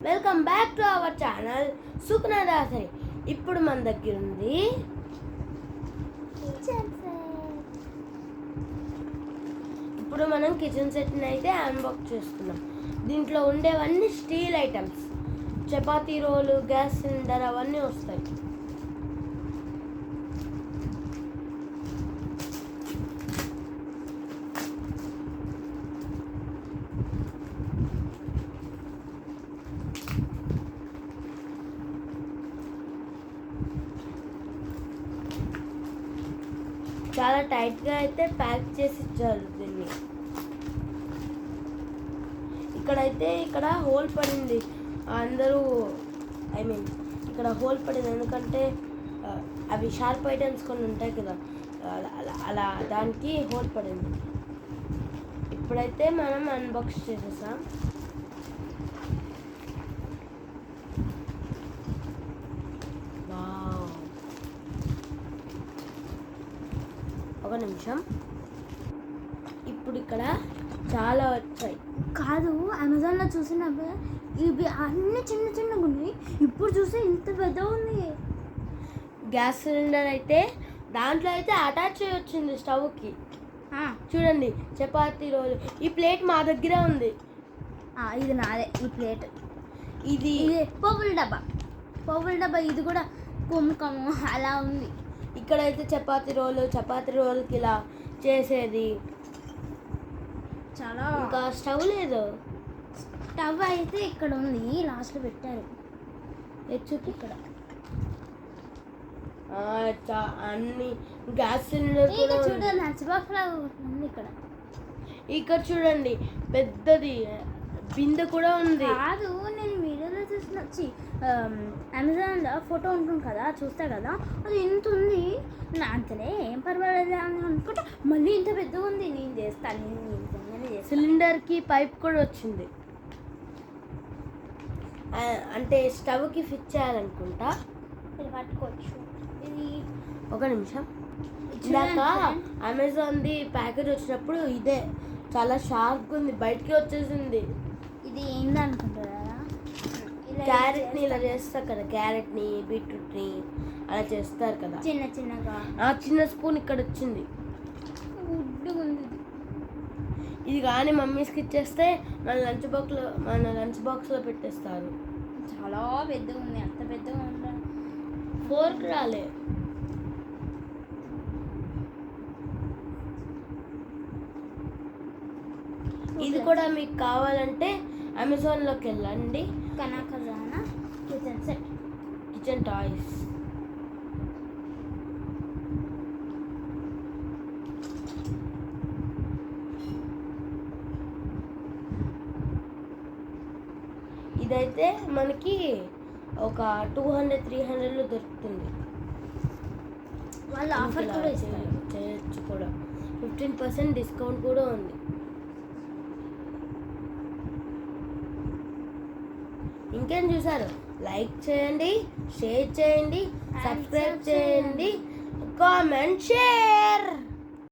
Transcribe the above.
Welcome back to our channel సుఖ్నాదాసరి. ఇప్పుడు మన దగ్గర ఉంది ఇప్పుడు మనం కిచెన్ సెట్ని అయితే అన్బాక్స్ చేస్తున్నాం. దీంట్లో ఉండేవన్నీ స్టీల్ ఐటమ్స్, చపాతీ రోలు, గ్యాస్ సిలిండర్ అవన్నీ వస్తాయి. చాలా టైట్గా అయితే ప్యాక్ చేసి ఇచ్చారు దీన్ని. ఇక్కడ హోల్ పడింది, అందరూ ఇక్కడ హోల్ పడింది ఎందుకంటే అవి షార్ప్ ఐటమ్స్ కొన్ని ఉంటాయి కదా, అలా దానికి హోల్ పడింది. ఇప్పుడైతే మనం అన్బాక్స్ చేసేసాం. ఒక నిమిషం, ఇప్పుడు ఇక్కడ చాలా వచ్చాయి. కాదు, అమెజాన్లో చూసినప్పుడు ఇవి అన్ని చిన్న చిన్నగా ఉన్నాయి, ఇప్పుడు చూస్తే ఇంత పెద్ద ఉంది. గ్యాస్ సిలిండర్ అయితే దాంట్లో అయితే అటాచ్ చేయొచ్చింది స్టవ్కి. చూడండి, చపాతీ రోలు. ఈ ప్లేట్ మా దగ్గర ఉంది. ఇది నాదే. ఈ ప్లేట్ ఇది పప్పుల డబ్బా ఇది కూడా కుంకుమ అలా ఉంది. ఇక్కడైతే చపాతీ రోల్కి ఇలా చేసేది. చాలా ఇంకా స్టవ్ లేదు. స్టవ్ అయితే ఇక్కడ ఉంది, లాస్ట్లో పెట్టారు. చూపి ఇక్కడ అన్ని గ్యాస్ సిలిండర్ చూడండి, లంచ్ బాక్స్ లాగా ఉంది. ఇక్కడ చూడండి, పెద్దది బిందె కూడా ఉంది. కాదు, నేను వీడియోలో చూసిన అమెజాన్లో ఫోటో ఉంటుంది కదా, చూస్తా కదా, అది ఇంత ఉంది. అంతలే ఏం పర్వాలేదు అని అనుకుంటే మళ్ళీ ఇంత పెద్దగా ఉంది. నేను చేస్తాను. సిలిండర్కి పైప్ కూడా వచ్చింది, అంటే స్టవ్కి ఫిట్ చేయాలనుకుంటా. ఇది పట్టుకోవచ్చు. ఇది ఒక నిమిషం. ఇందాక అమెజాన్ది ప్యాకేజ్ వచ్చినప్పుడు ఇదే చాలా షార్ప్గా ఉంది, బయటికి వచ్చేసింది. ఇది ఏందనుకుంటారా? క్యారెట్ని ఇలా చేస్తారు కదా, క్యారెట్ని బీట్రూట్ని అలా చేస్తారు కదా చిన్న చిన్నగా. చిన్న స్పూన్ ఇక్కడ వచ్చింది. ఇది కానీ మమ్మీస్కి ఇచ్చేస్తే మన లంచ్ బాక్స్లో పెట్టేస్తారు. చాలా పెద్దగా ఉంది, అంత పెద్దగా ఉందా? ఫోర్క్ రాలే. ఇది కూడా మీకు కావాలంటే అమెజాన్లోకి వెళ్ళండి. కనకజానా కిచెన్ సెట్, కిచెన్ టాయ్స్. ఇదైతే మనకి ఒక 200-300లో దొరుకుతుంది. వాళ్ళు ఆఫర్ కూడా చేయొచ్చు కూడా, 15% డిస్కౌంట్ కూడా ఉంది. ఇంకేం చూసారు? లైక్ చేయండి, షేర్ చేయండి, సబ్స్క్రైబ్ చేయండి, కామెంట్, షేర్.